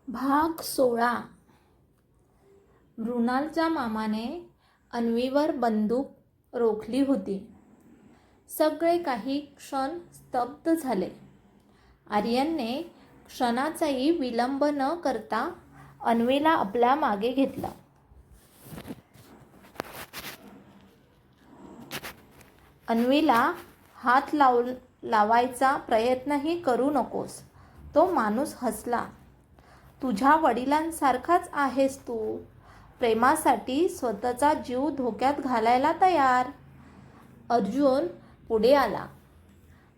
भाग 16. मृणालच्या मामाने अन्वीवर बंदूक रोखली होती. सगळे काही क्षण स्तब्ध झाले. आर्यनने क्षणाचाही विलंब न करता अन्वीला आपल्या मागे घेतला. अन्वीला हात लावायचा प्रयत्नही करू नकोस. तो माणूस हसला. तुझ्या वडिलांसारखाच आहेस तू. प्रेमासाठी स्वतःचा जीव धोक्यात घालायला तयार. अर्जुन पुढे आला.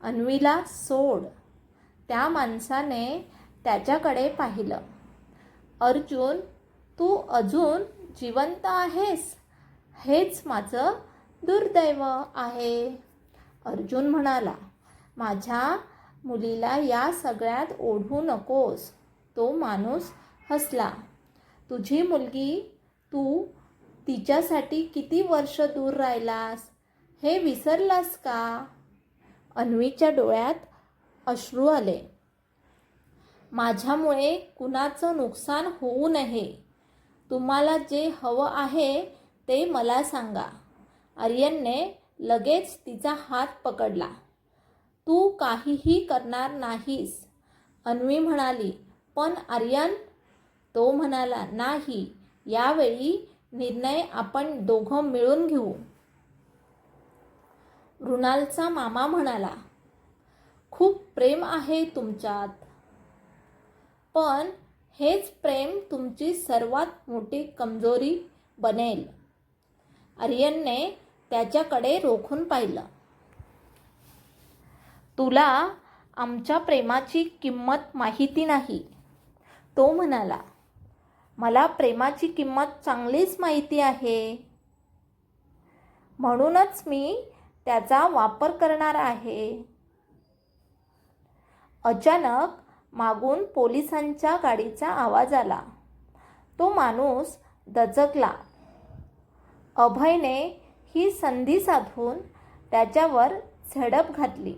अन्वीला सोड. त्या माणसाने त्याच्याकडे पाहिलं. अर्जुन, तू अजून जिवंत आहेस. हेच माझं दुर्दैव आहे. अर्जुन म्हणाला, माझ्या मुलीला या सगळ्यात ओढू नकोस. तो माणूस हसला. तुझी मुलगी, तू तिच्यासाठी किती वर्ष दूर राहिलास हे विसरलास का? अन्वीच्या डोळ्यात अश्रू आले. माझ्यामुळे कुणाचं नुकसान होऊ नये. तुम्हाला जे हवं आहे ते मला सांगा. आर्यनने लगेच तिचा हात पकडला. तू काहीही करणार नाहीस. अन्वी म्हणाली, पण आर्यन? तो म्हणाला, नाही, यावेळी निर्णय आपण दोघं मिळून घेऊ. मृणालचा मामा म्हणाला, खूप प्रेम आहे तुमच्यात. पण हेच प्रेम तुमची सर्वात मोठी कमजोरी बनेल. आर्यनने त्याच्याकडे रोखून पाहिलं. तुला आमच्या प्रेमाची किंमत माहिती नाही. तो म्हणाला, मला प्रेमाची किंमत चांगलीच माहिती आहे. म्हणूनच मी त्याचा वापर करणार आहे. अचानक मागून पोलिसांच्या गाडीचा आवाज आला. तो माणूस दचकला. अभयने ही संधी साधून त्याच्यावर झडप घातली.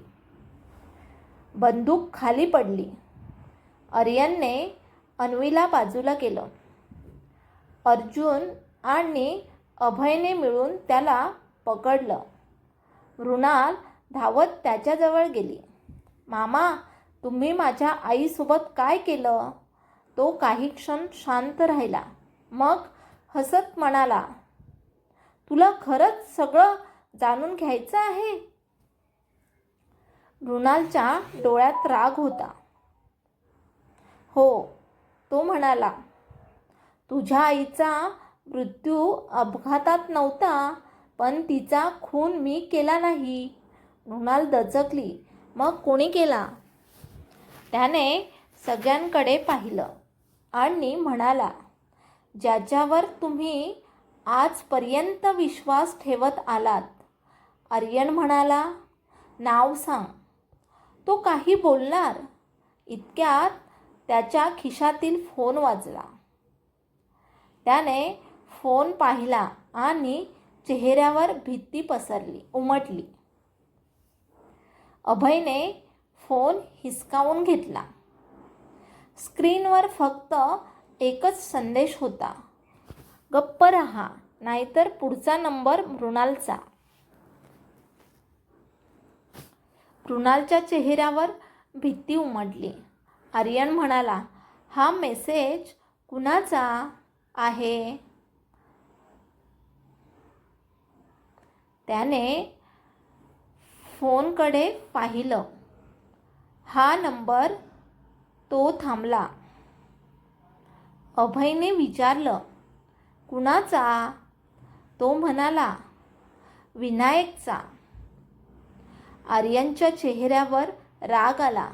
बंदूक खाली पडली. आर्यनने अन्वीला बाजूला केलं. अर्जुन आणि अभयने मिळून त्याला पकडलं. मृणाल धावत त्याच्याजवळ गेली. मामा, तुम्ही माझ्या आईसोबत काय केलं? तो काही क्षण शांत राहिला. मग हसत म्हणाला, तुला खरंच सगळं जाणून घ्यायचं आहे? मृणालच्या डोळ्यात राग होता. हो, तो म्हणाला, तुझ्या आईचा मृत्यू अपघातात नव्हता, पण तिचा खून मी केला नाही. मृणाल दचकली. मग कोणी केला? त्याने सगळ्यांकडे पाहिलं आणि म्हणाला, ज्याच्यावर तुम्ही आजपर्यंत विश्वास ठेवत आलात. आर्यन म्हणाला, नाव सांग. तो काही बोलणार इतक्यात त्याच्या खिशातील फोन वाजला. त्याने फोन पाहिला आणि चेहऱ्यावर भीती उमटली. अभयने फोन हिसकावून घेतला. स्क्रीनवर फक्त एकच संदेश होता, गप्प रहा, नाहीतर पुढचा नंबर मृणालचा. मृणालच्या चेहऱ्यावर भीती उमटली. आर्यन म्हणाला, हा मेसेज कुणाचा आहे? त्याने फोनकडे पाहिलं. हा नंबर. तो थांबला. अभयने विचारलं, कुणाचा? तो म्हणाला, विनायकचा. आर्यनच्या चेहऱ्यावर राग आला.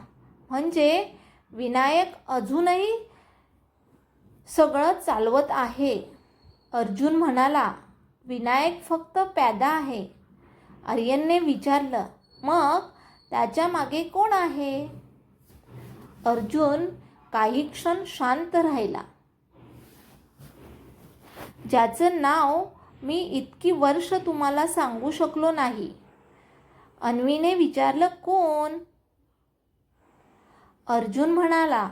म्हणजे विनायक अजूनही सगळं चालवत आहे? अर्जुन म्हणाला, विनायक फक्त प्यादा आहे. आर्यनने विचारलं, मग त्याच्या मागे कोण आहे? अर्जुन काही क्षण शांत राहिला. ज्याचं नाव मी इतकी वर्ष तुम्हाला सांगू शकलो नाही. अन्वीने विचारलं, कोण? अर्जुन म्हणाला,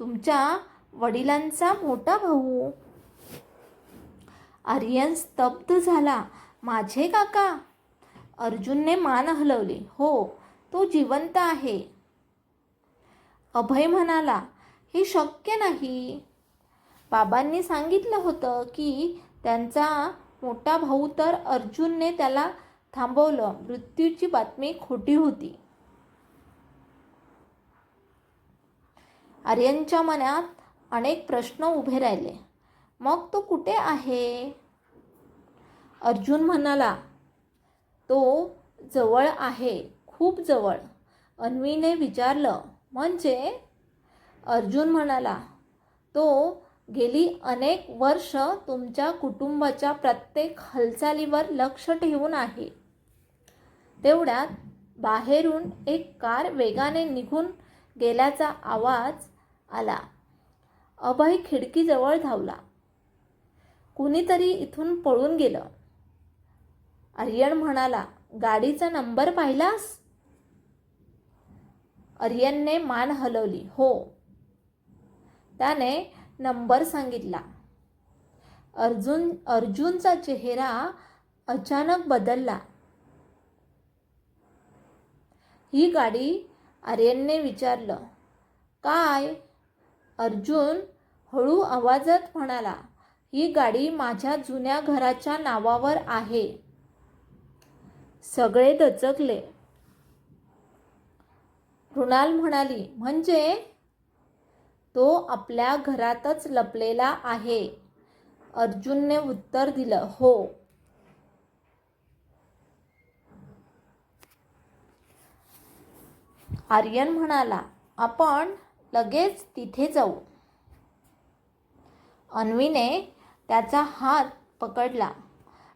तुमच्या वडिलांचा मोठा भाऊ. आर्यन स्तब्ध झाला. माझे काका? अर्जुनने मान हलवली. हो, तो जिवंत आहे. अभय म्हणाला, हे शक्य नाही. बाबांनी सांगितलं होतं की त्यांचा मोठा भाऊ, तर अर्जुनने त्याला थांबवलं. मृत्यूची बातमी खोटी होती. आर्यनच्या मनात अनेक प्रश्न उभे राहिले. मग तो कुठे आहे? अर्जुन म्हणाला, तो जवळ आहे, खूप जवळ. अन्वीने विचारलं, म्हणजे? अर्जुन म्हणाला, तो गेली अनेक वर्ष तुमच्या कुटुंबाच्या प्रत्येक हालचालीवर लक्ष ठेवून आहे. तेवढ्यात बाहेरून एक कार वेगाने निघून गेल्याचा आवाज आला. अभय खिडकीजवळ धावला. कुणीतरी इथून पळून गेलं. आर्यन म्हणाला, गाडीचा नंबर पाहिलास? आर्यनने मान हलवली. हो. त्याने नंबर सांगितला. अर्जुनचा चेहरा अचानक बदलला. ही गाडी? आर्यनने विचारलं. काय? अर्जुन हळू आवाजात म्हणाला, ही गाडी माझ्या जुन्या घराच्या नावावर आहे. सगळे दचकले. मृणाल म्हणाली, म्हणजे? तो आपल्या घरातच लपलेला आहे. अर्जुनने उत्तर दिलं. हो. आर्यन म्हणाला, आपण लगेच तिथे जाऊ. अन्वीने त्याचा हात पकडला.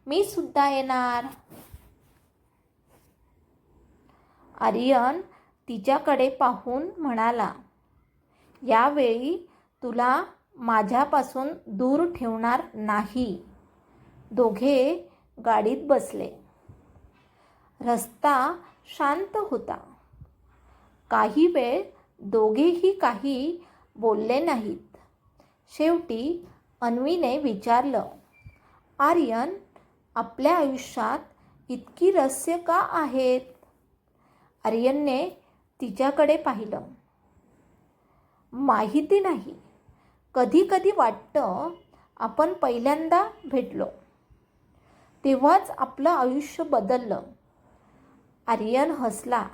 मी सुद्धा येणार. आर्यन तिच्याकडे पाहून म्हणाला, यावेळी तुला माझ्यापासून दूर ठेवणार नाही. दोघे गाडीत बसले. रस्ता शांत होता. काही वेळ दोघेही काही बोलले नाहीत. शेवटी अन्वीने विचारलं, आर्यन, आपल्या आयुष्यात इतकी रहस्य का आहेत? आर्यनने तिच्याकडे पाहिलं. माहिती नाही. कधी कधी वाटतं आपण पहिल्यांदा भेटलो तेव्हाच आपलं आयुष्य बदललं. आर्यन हसला.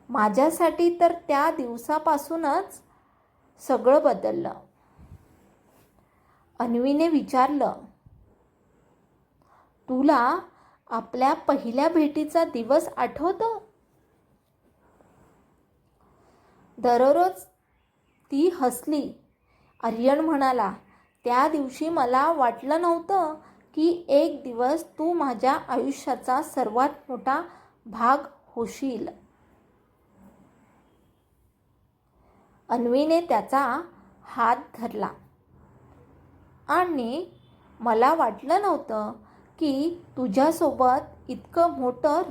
माझ्यासाठी तर त्या दिवसापासूनच सगळं बदललं. अन्वीने विचारलं, तुला आपल्या पहिल्या भेटीचा दिवस आठवतो? दररोज ती हसली. आर्यन म्हणाला, त्या दिवशी मला वाटलं नव्हतं की एक दिवस तू माझ्या आयुष्याचा सर्वात मोठा भाग होशील. अन्वीने त्याचा हात धरला. आणि मला वाटलं नव्हतं की तुझ्यासोबत इतकं मोठं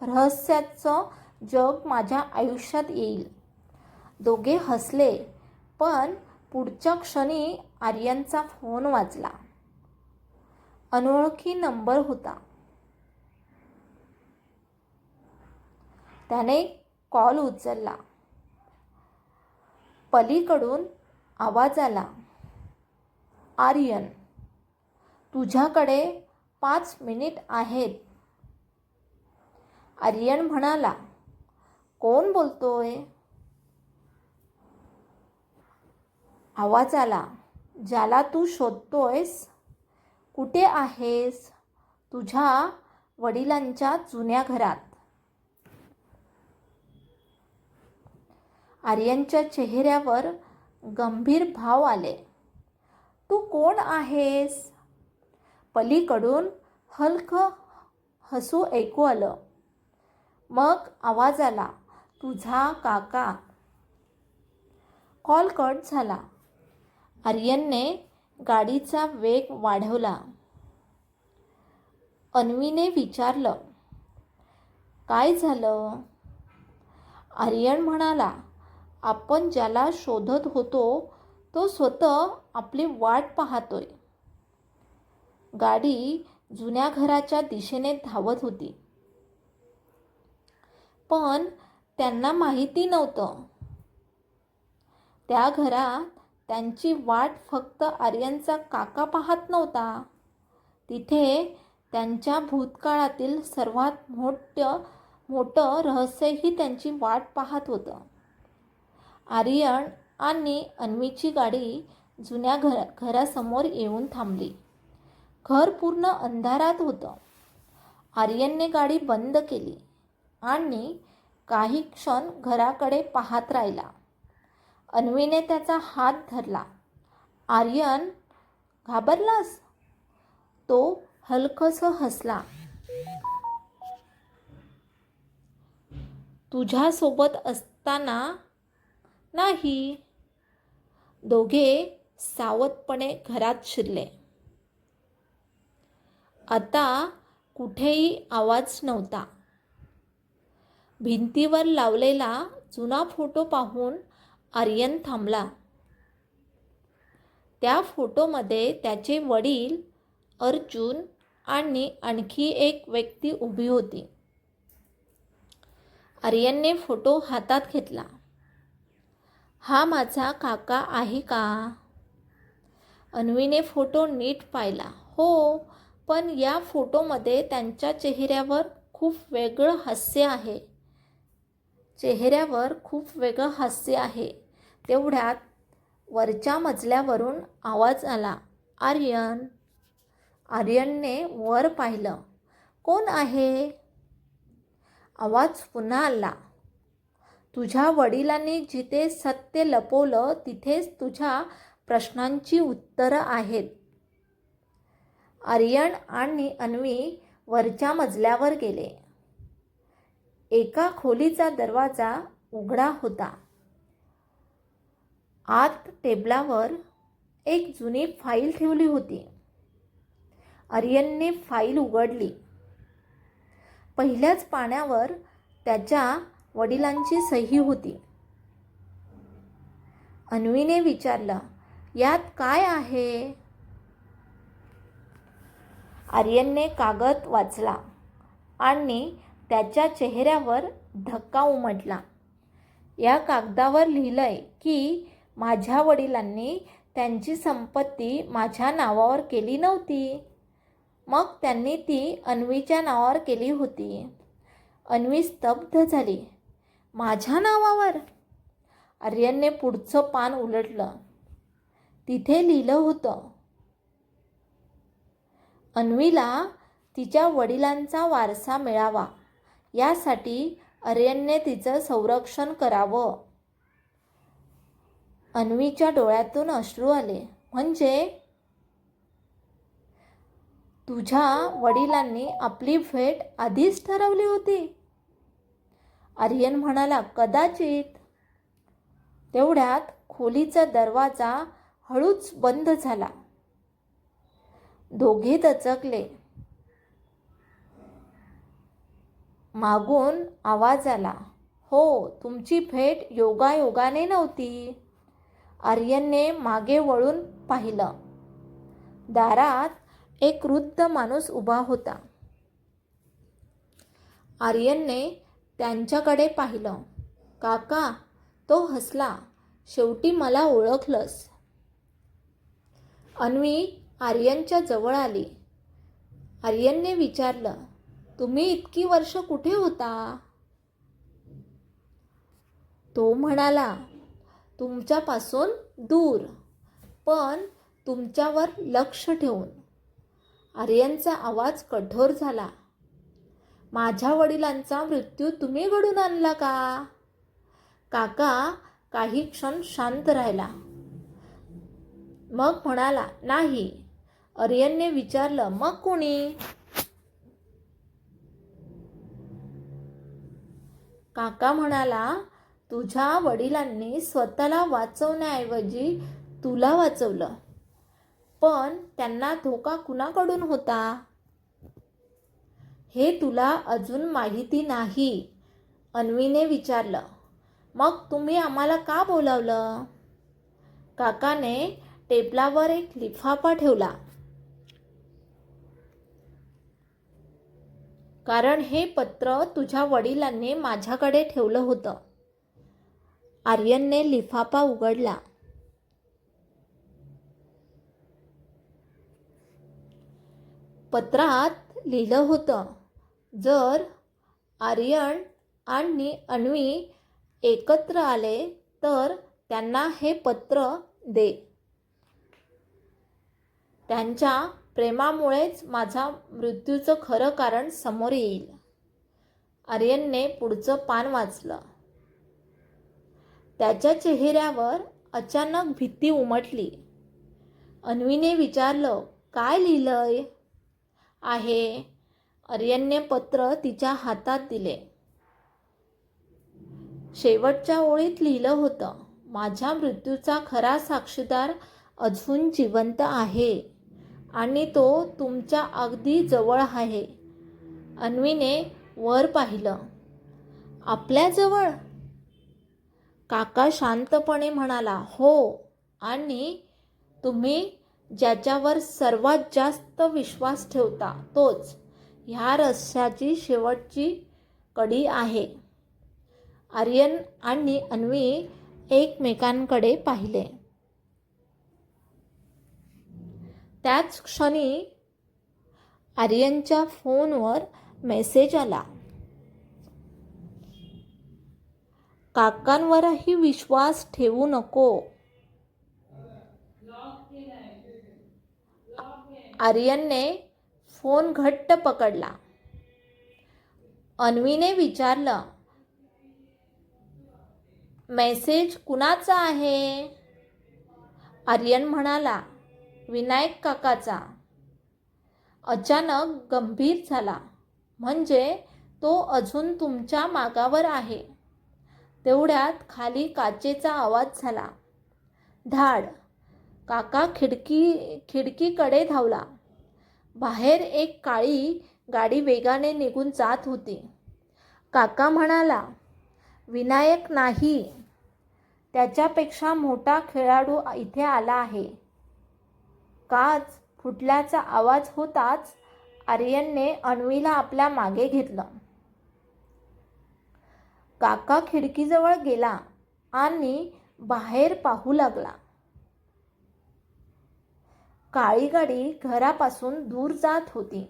रहस्याचं जग माझ्या आयुष्यात येईल. दोघे हसले. पण पुढच्या क्षणी आर्यनचा फोन वाजला. अनोळखी नंबर होता. त्याने कॉल उचलला. पलीकडून आवाज आला, आर्यन, तुझ्याकडे 5 मिनिट आहेत. आर्यन म्हणाला, कोण बोलतोय? आवाज आला, ज्याला तू शोधतोयस. कुठे आहेस? तुझ्या वडिलांच्या जुन्या घरात. आर्यनच्या चेहऱ्यावर गंभीर भाव आले. तू कोण आहेस? पलीकडून हलकं हसू ऐकू आलं. मग आवाज आला, तुझा काका. कॉल कट झाला. आर्यनने गाडीचा वेग वाढवला. अन्वीने विचारलं, काय झालं? आर्यन म्हणाला, आपण ज्याला शोधत होतो तो स्वतः आपली वाट पाहतोय. गाडी जुन्या घराच्या दिशेने धावत होती. पण त्यांना माहिती नव्हतं, त्या घरात त्यांची वाट फक्त आर्यनचा काका पाहत नव्हता. तिथे त्यांच्या भूतकाळातील सर्वात मोठं रहस्यही त्यांची वाट पाहत होतं. आर्यन आणि अन्वीची गाडी जुन्या घरासमोर येऊन थांबली. घर पूर्ण अंधारात होतं. आर्यनने गाडी बंद केली आणि काही क्षण घराकडे पाहत राहिला. अन्वीने त्याचा हात धरला. आर्यन, घाबरलास? तो हलकसं हसला. तुझ्यासोबत असताना नाही. दोघे सावधपणे घरात शिरले. आता कुठेही आवाज नव्हता. भिंतीवर लावलेला जुना फोटो पाहून आर्यन थांबला. त्या फोटोमध्ये त्याचे वडील, अर्जुन आणि आणखी एक व्यक्ती उभी होती. आर्यनने फोटो हातात घेतला. हा माझा काका आहे का? अन्वीने फोटो नीट पाहिला. हो, पण या फोटोमध्ये त्यांच्या चेहऱ्यावर खूप वेगळं हास्य आहे. तेवढ्यात वरच्या मजल्यावरून आवाज आला, आर्यन. आर्यनने वर पाहिलं. कोण आहे? आवाज पुन्हा आला. तुझ्या वडिलांनी जिथे सत्य लपवलं तिथेच तुझ्या प्रश्नांची उत्तरं आहेत. आर्यन आणि अन्वी वरच्या मजल्यावर गेले. एका खोलीचा दरवाजा उघडा होता. आत टेबलावर एक जुनी फाईल ठेवली होती. आर्यनने फाईल उघडली. पहिल्याच पानावर त्याच्या वडिलांची सही होती. अन्वीने विचारलं, यात काय आहे? आर्यनने कागद वाचला आणि त्याच्या चेहऱ्यावर धक्का उमटला. या कागदावर लिहिलंय की माझ्या वडिलांनी त्यांची संपत्ती माझ्या नावावर केली नव्हती. मग त्यांनी ती अन्वीच्या नावावर केली होती. अन्वी स्तब्ध झाली. माझ्या नावावर? आर्यनने पुढचं पान उलटलं. तिथे लिहिलं होतं, अन्वीला तिच्या वडिलांचा वारसा मिळावा यासाठी आर्यनने तिचं संरक्षण करावं. अन्वीच्या डोळ्यातून अश्रू आले. म्हणजे तुझ्या वडिलांनी आपली भेट आधीच ठरवली होती? आर्यन म्हणाला, कदाचित. तेवढ्यात खोलीचा दरवाजा हळूच बंद झाला. दोघे दचकले. मागून आवाज आला, हो, तुमची भेट योगायोगाने नव्हती. आर्यनने मागे वळून पाहिलं. दारात एक वृद्ध माणूस उभा होता. आर्यनने त्यांच्याकडे पाहिलं. काका, तो हसला. शेवटी मला ओळखलंस. अन्वी आर्यनच्या जवळ आली. आर्यनने विचारलं, तुम्ही इतकी वर्ष कुठे होता? तो म्हणाला, तुमच्यापासून दूर, पण तुमच्यावर लक्ष ठेवून. आर्यनचा आवाज कठोर झाला. माझ्या वडिलांचा मृत्यू तुम्ही घडून आणला का? काका काही क्षण शांत राहिला. मग म्हणाला, नाही. आर्यनने विचारलं, मग कोणी? काका म्हणाला, तुझ्या वडिलांनी स्वतःला वाचवण्याऐवजी तुला वाचवलं. पण त्यांना धोका कुणाकडून होता हे तुला अजून माहिती नाही. अन्वीने विचारलं. मग तुम्ही आम्हाला का बोलावलं? काकाने टेबलावर एक लिफाफा ठेवला. कारण हे पत्र तुझ्या वडिलांनी माझ्याकडे ठेवलं होतं. आर्यनने लिफाफा उघडला. पत्रात लिहिलं होतं, जर आर्यन आणि अन्वी एकत्र आले तर त्यांना हे पत्र दे. त्यांच्या प्रेमामुळेच माझा मृत्यूचं खरं कारण समोर येईल. आर्यनने पुढचं पान वाचलं. त्याच्या चेहऱ्यावर अचानक भीती उमटली. अन्वीने विचारलं, काय लिहिलंय आहे? आर्यनने पत्र तिच्या हातात दिले. शेवटच्या ओळीत लिहिलं होतं, माझ्या मृत्यूचा खरा साक्षीदार अजून जिवंत आहे आणि तो तुमच्या अगदी जवळ आहे. अन्वीने वर पाहिलं. आपल्याजवळ? काका शांतपणे म्हणाला, हो, आणि तुम्ही ज्याच्यावर सर्वात जास्त विश्वास ठेवता तोच ह्या रहस्याची शेवटची कडी आहे. आर्यन आणि अन्वी एकमेकांकडे पाहिले. त्याच क्षणी आर्यनच्या फोनवर मेसेज आला. काकांवरही विश्वास ठेवू नको. आर्यनने फोन घट्ट पकडला. अन्वीने विचारलं, मेसेज कुणाचा आहे? आर्यन म्हणाला, विनायक काकाचा. अचानक गंभीर झाला. म्हणजे तो अजून तुमच्या मागावर आहे. तेवढ्यात खाली काचेचा आवाज झाला. धाड. काका खिडकीकडे धावला. बाहेर एक काळी गाडी वेगाने निघून जात होती. काका म्हणाला, विनायक नाही, त्याच्यापेक्षा मोठा खेळाडू इथे आला आहे. काच फुटल्याचा आवाज होताच आर्यनने अन्वीला आपल्या मागे घेतलं. काका खिडकीजवळ गेला आणि बाहेर पाहू लागला. काळी गाडी घरापासून दूर जात होती.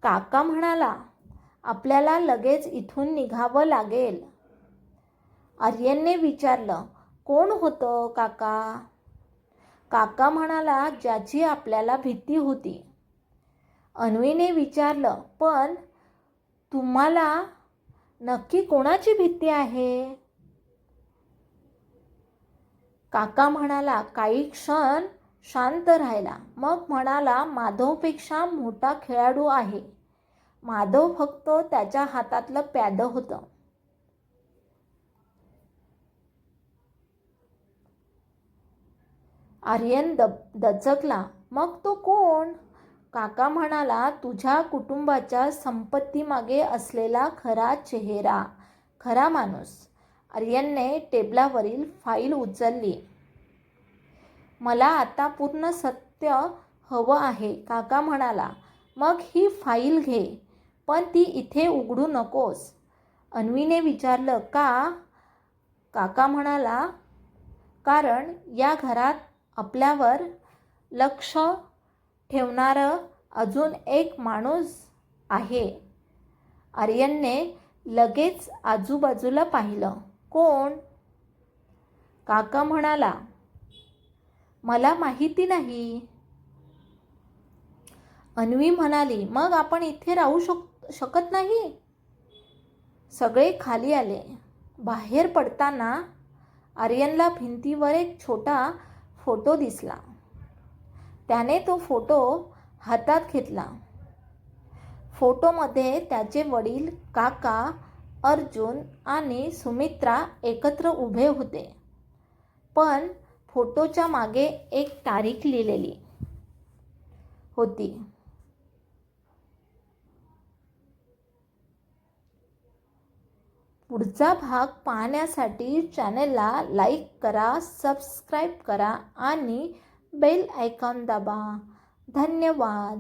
काका म्हणाला, आपल्याला लगेच इथून निघावं लागेल. आर्यनने विचारलं, कोण होतं काका? काका म्हणाला, ज्याची आपल्याला भीती होती. अन्वीने विचारलं, पण तुम्हाला नक्की कोणाची भीती आहे? काका म्हणाला, काही क्षण शांत राहिला. मग म्हणाला, माधवपेक्षा मोठा खेळाडू आहे. माधव फक्त त्याच्या हातातलं प्यादं होतं. आर्यन दचकला. मग तो कोण? काका म्हणाला, तुझ्या कुटुंबाच्या संपत्तीमागे असलेला खरा चेहरा, खरा माणूस. आर्यनने टेबलावरील फाईल उचलली. मला आता पूर्ण सत्य हवं आहे, काका म्हणाला. मग ही फाईल घे, पण ती इथे उघडू नकोस. अन्वीने विचारलं, का? काका म्हणाला, कारण या घरात आपल्यावर लक्ष ठेवणारं अजून एक माणूस आहे. आर्यनने लगेच आजूबाजूला पाहिलं. कोण? काका म्हणाला, मला माहिती नाही. अन्वी म्हणाली, मग आपण इथे राहू शकत नाही? सगळे खाली आले. बाहेर पडताना आर्यनला भिंतीवर एक छोटा फोटो दिसला. त्याने तो फोटो हातात घेतला. फोटोमध्ये त्याचे वडील, काका, अर्जुन आणि सुमित्रा एकत्र उभे होते. पण फोटोच्या मागे एक तारीख लिहिलेली होती. पुढचा भाग पाहण्यासाठी चॅनेलला लाईक करा, सबस्क्राईब करा आणि बेल आयकॉन दाबा. धन्यवाद.